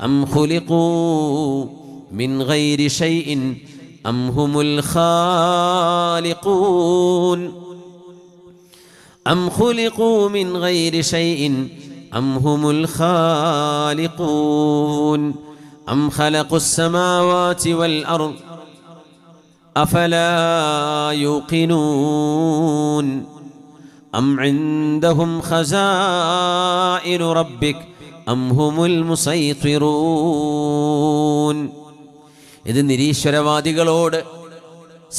أم خلقوا من غير شيء أم هم الخالقون أم خلقوا من غير شيء أم هم الخالقون أم خلقوا السماوات والأرض أفلا يوقنون أم عندهم خزائن ربك أم هم المسيطرون. ഇത് നിരീശ്വരവാദികളോട്,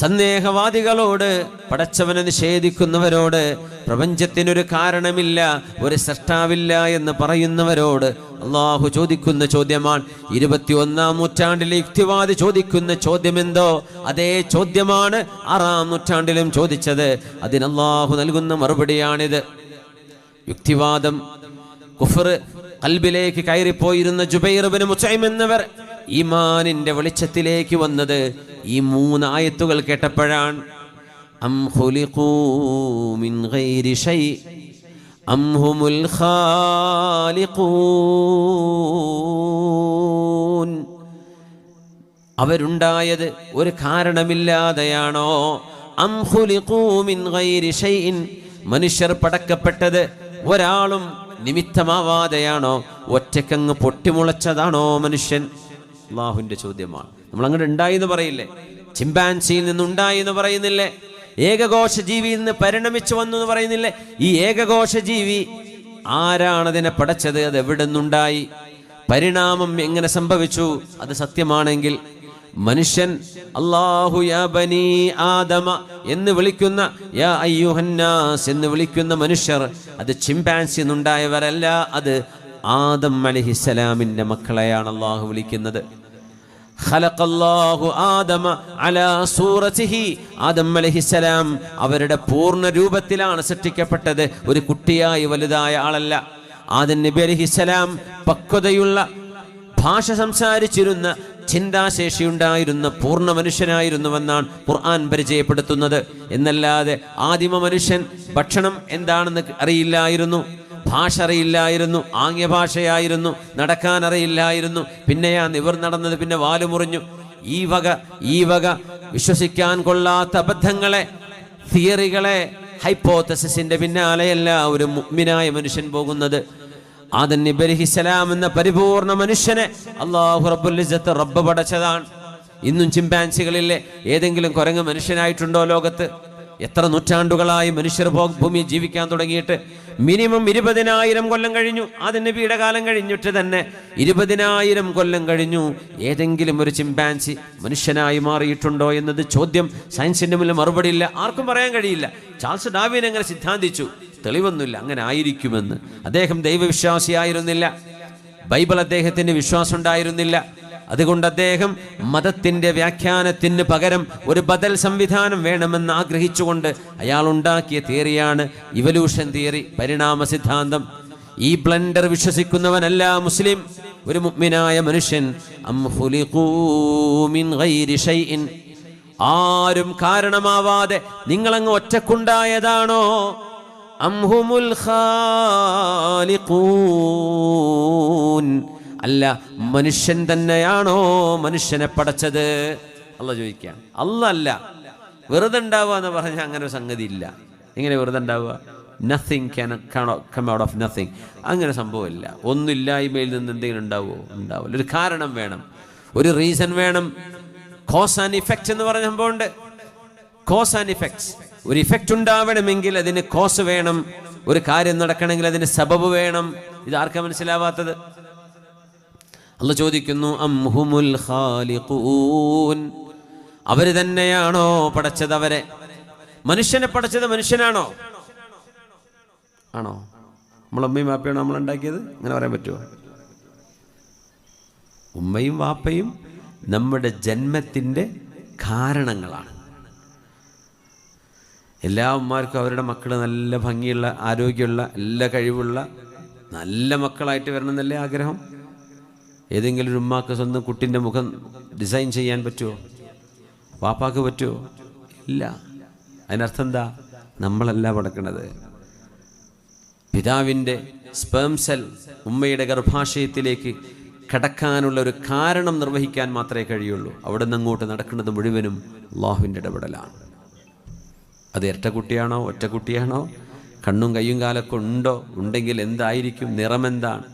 സന്ദേഹവാദികളോട്, പടച്ചവനെ നിഷേധിക്കുന്നവരോട്, പ്രപഞ്ചത്തിനൊരു കാരണമില്ല, ഒരു സൃഷ്ടാവില്ല എന്ന് പറയുന്നവരോട് അള്ളാഹു ചോദിക്കുന്ന ചോദ്യമാണ്. 21-ാം നൂറ്റാണ്ടിലെ യുക്തിവാദി ചോദിക്കുന്ന ചോദ്യമെന്തോ അതേ ചോദ്യമാണ് 6-ാം നൂറ്റാണ്ടിലും ചോദിച്ചത്. അതിന് അള്ളാഹു നൽകുന്ന മറുപടിയാണിത്. യുക്തിവാദം, കുഫർ ഖൽബിലേക്ക് കയറിപ്പോയിരുന്ന ജുബൈർ ഇബ്നു മുത്ഇം എന്നവർ ഈമാനിന്റെ വെളിച്ചത്തിലേക്ക് വന്നത് ഈ 3 ആയത്തുകൾ കേട്ടപ്പോഴാണ്. അം ഖുലിഖൂ മിൻ ഗൈരി ശൈ അം ഹുമുൽ ഖാലിഖൂൻ. അവരുണ്ടായത് ഒരു കാരണമില്ലാതെയാണോ? അം ഖുലിഖൂ മിൻ ഗൈരി ശൈഇൻ, മനുഷ്യർ പടക്കപ്പെട്ടത് ഒരാളും നിമിത്തമാവാതെയാണോ? ഒറ്റക്കങ്ങ് പൊട്ടിമുളച്ചതാണോ മനുഷ്യൻ? അള്ളാഹുവിന്റെ ചോദ്യമാണ്. നമ്മൾ അങ്ങോട്ട് ഉണ്ടായി എന്ന് പറയില്ലേ? ചിമ്പാൻസിയിൽ നിന്നുണ്ടായി എന്ന് പറയുന്നില്ലേ? ഏകകോശ ജീവിയിൽ നിന്ന് പരിണമിച്ചു വന്നു എന്ന് പറയുന്നില്ലേ? ഈ ഏകകോശ ജീവി ആരാണതിനെ പടച്ചത്? അത് എവിടെ നിന്നുണ്ടായി? പരിണാമം എങ്ങനെ സംഭവിച്ചു? അത് സത്യമാണെങ്കിൽ മനുഷ്യൻ അല്ലാഹു യാ ബനി ആദമ എന്ന് വിളിക്കുന്ന, യാ അയ്യുഹന്നാസ് എന്ന് വിളിക്കുന്ന മനുഷ്യർ അത് ചിമ്പാൻസി എന്നുണ്ടായവരല്ല, അത് ആദം അലൈഹിസ്സലാമിന്റെ മക്കളെയാണ് അല്ലാഹു വിളിക്കുന്നത്. ഖലഖല്ലാഹു ആദമ അലാ സൂറതിഹി, ആദം അലൈഹിസ്സലാം അവരുടെ പൂർണ്ണ രൂപത്തിലാണ് സൃഷ്ടിക്കപ്പെട്ടത്, ഒരു കുട്ടിയായി വലുതായ ആളല്ല. ആദം നബി അലൈഹിസ്സലാം പക്വതയുള്ള, ഭാഷ സംസാരിച്ചിരുന്ന, ചിന്താശേഷിയുണ്ടായിരുന്ന പൂർണ്ണ മനുഷ്യനായിരുന്നുവെന്നാണ് ഖുർആൻ പരിചയപ്പെടുത്തുന്നത്. എന്നല്ലാതെ ആദിമ മനുഷ്യൻ ഭക്ഷണം എന്താണെന്ന് അറിയില്ലായിരുന്നു, ഭാഷ അറിയില്ലായിരുന്നു, ആംഗ്യഭാഷയായിരുന്നു, നടക്കാൻ അറിയില്ലായിരുന്നു. പിന്നെയാ നിവർ നടന്നത്, പിന്നെ വാല് മുറിഞ്ഞു. ഈ വക വിശ്വസിക്കാൻ കൊള്ളാത്ത അബദ്ധങ്ങളെ, തിയറികളെ, ഹൈപ്പോത്തസിന്റെ പിന്നാലെയല്ല ഒരു മുഅ്മിനായ മനുഷ്യൻ പോകുന്നത്. ആദം നബി അലൈഹിസ്സലാം എന്ന പരിപൂർണ മനുഷ്യനെ അല്ലാഹു റബ്ബുൽ ഇസ്സത്ത് റബ്ബ് പടച്ചതാണ്. ഇന്നും ചിമ്പാൻസികളിലെ ഏതെങ്കിലും കുരങ്ങ് മനുഷ്യനായിട്ടുണ്ടോ ലോകത്ത്? എത്ര നൂറ്റാണ്ടുകളായി മനുഷ്യർ ഭൂമി ജീവിക്കാൻ തുടങ്ങിയിട്ട്? മിനിമം 20,000 കൊല്ലം കഴിഞ്ഞു. ആദം നബിയുടെ കാലം കഴിഞ്ഞിട്ട് തന്നെ 20,000 കൊല്ലം കഴിഞ്ഞു. ഏതെങ്കിലും ഒരു ചിമ്പാൻസി മനുഷ്യനായി മാറിയിട്ടുണ്ടോ എന്നത് ചോദ്യം. സയൻസിന്റെ മുന്നിൽ മറുപടിയില്ല, ആർക്കും പറയാൻ കഴിയില്ല. ചാൾസ് ഡാർവിൻ എങ്ങനെ സിദ്ധാന്തിച്ചു? തെളിവൊന്നുമില്ല അങ്ങനെ ആയിരിക്കുമെന്ന്. അദ്ദേഹം ദൈവവിശ്വാസിയായിരുന്നില്ല, ബൈബിൾ അദ്ദേഹത്തിന് വിശ്വാസം ഉണ്ടായിരുന്നില്ല. അതുകൊണ്ട് അദ്ദേഹം മതത്തിന്റെ വ്യാഖ്യാനത്തിന് പകരം ഒരു ബദൽ സംവിധാനം വേണമെന്ന് ആഗ്രഹിച്ചുകൊണ്ട് അയാൾ ഉണ്ടാക്കിയ തിയറിയാണ് ഇവല്യൂഷൻ തിയറി, പരിണാമ സിദ്ധാന്തം. ഈ ബ്ലണ്ടർ വിശ്വസിക്കുന്നവനല്ല മുസ്ലിം, ഒരു മുഅ്മിനായ മനുഷ്യൻ. അം ഖുലിഖൂ മിൻ ഗൈരി ശൈഇൻ, ആരും കാരണമാവാതെ നിങ്ങളങ്ങ് ഒറ്റക്കുണ്ടായതാണോ? അം ഹുമുൽ ഖാലിഖൂൻ, അല്ല മനുഷ്യൻ തന്നെയാണോ മനുഷ്യനെ പടച്ചത്? അല്ലാഹ് ചോദിക്കാം. അല്ല വെറുതെ ഉണ്ടാവുക എന്ന് പറഞ്ഞാൽ അങ്ങനെ ഒരു സംഗതി ഇല്ല. എങ്ങനെ വെറുതെ ഉണ്ടാവുക? Nothing can come out of nothing. അങ്ങനെ സംഭവമില്ല. ഒന്നില്ലായ്മയിൽ നിന്ന് എന്തെങ്കിലും ഉണ്ടാവുമോ? ഉണ്ടാവില്ല. ഒരു കാരണം വേണം, ഒരു റീസൺ വേണം. കോസ് ആൻഡ് ഇഫക്റ്റ് എന്ന് പറഞ്ഞ സംഭവമുണ്ട്. Cause and effects. ഒരു ഇഫക്റ്റ് ഉണ്ടാവണമെങ്കിൽ അതിന് കോസ് വേണം, ഒരു കാര്യം നടക്കണമെങ്കിൽ അതിന് സബബ് വേണം. ഇതാർക്കാ മനസ്സിലാവാത്തത്? അല്ലാഹ് ചോദിക്കുന്നു, അം ഹുമുൽ ഖാലിഖൂൻ, അവര് തന്നെയാണോ പടച്ചത്? അവരെ മനുഷ്യനെ പടച്ചത് മനുഷ്യനാണോ? ആണോ? നമ്മളമ്മയും വാപ്പയാണോ നമ്മളുണ്ടാക്കിയത്? അങ്ങനെ പറയാൻ പറ്റുമോ? ഉമ്മയും വാപ്പയും നമ്മുടെ ജന്മത്തിൻ്റെ കാരണങ്ങളാണ്. എല്ലാ ഉമ്മാർക്കും അവരുടെ മക്കൾ നല്ല ഭംഗിയുള്ള, ആരോഗ്യമുള്ള, എല്ലാ കഴിവുള്ള നല്ല മക്കളായിട്ട് വരണമെന്നല്ലേ ആഗ്രഹം? ഏതെങ്കിലും ഒരു ഉമ്മാക്ക് സ്വന്തം കുട്ടിൻ്റെ മുഖം ഡിസൈൻ ചെയ്യാൻ പറ്റുമോ? വാപ്പാക്ക് പറ്റുമോ? ഇല്ല. അതിനർത്ഥം എന്താ? നമ്മളല്ല പടക്കണത്. പിതാവിൻ്റെ സ്പേം സെൽ ഉമ്മയുടെ ഗർഭാശയത്തിലേക്ക് കടക്കാനുള്ള ഒരു കാരണം നിർവഹിക്കാൻ മാത്രമേ കഴിയുള്ളൂ. അവിടെ നിന്ന് അങ്ങോട്ട് നടക്കുന്നത് മുഴുവനും അള്ളാഹുവിൻ്റെ ഇടപെടലാണ്. അത് ഇരട്ടക്കുട്ടിയാണോ ഒറ്റക്കുട്ടിയാണോ, കണ്ണും കയ്യും കാലൊക്കെ ഉണ്ടോ, ഉണ്ടെങ്കിൽ എന്തായിരിക്കും, നിറമെന്താണ്,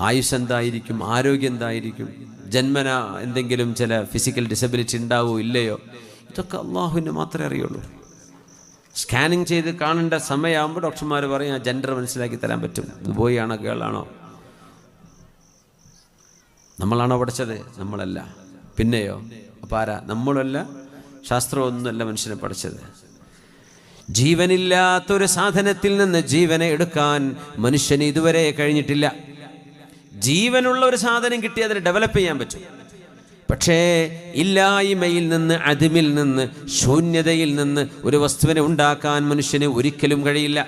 ആയുസ് എന്തായിരിക്കും, ആരോഗ്യം എന്തായിരിക്കും, ജന്മന എന്തെങ്കിലും ചില ഫിസിക്കൽ ഡിസബിലിറ്റി ഉണ്ടാവോ ഇല്ലയോ, ഇതൊക്കെ അള്ളാഹുവിന് മാത്രമേ അറിയുള്ളൂ. സ്കാനിങ് ചെയ്ത് കാണേണ്ട സമയമാകുമ്പോൾ ഡോക്ടർമാർ പറയും ആ ജെൻഡർ മനസ്സിലാക്കി തരാൻ പറ്റും, ഇത് ബോയ് ആണോ ഗേൾ ആണോ. നമ്മളാണോ പഠിച്ചത്? നമ്മളല്ല. പിന്നെയോ? അപ്പം ആരാ? നമ്മളല്ല, ശാസ്ത്രമൊന്നുമല്ല മനുഷ്യനെ പഠിച്ചത്. ജീവനില്ലാത്തൊരു സാധനത്തിൽ നിന്ന് ജീവനെ എടുക്കാൻ മനുഷ്യന് ഇതുവരെ കഴിഞ്ഞിട്ടില്ല. ജീവനുള്ള ഒരു സാധനം കിട്ടി അതിനെ ഡെവലപ്പ് ചെയ്യാൻ പറ്റും. പക്ഷേ ഇല്ലായ്മയിൽ നിന്ന്, അതിമിൽ നിന്ന്, ശൂന്യതയിൽ നിന്ന് ഒരു വസ്തുവിനെ ഉണ്ടാക്കാൻ മനുഷ്യന് ഒരിക്കലും കഴിയില്ല.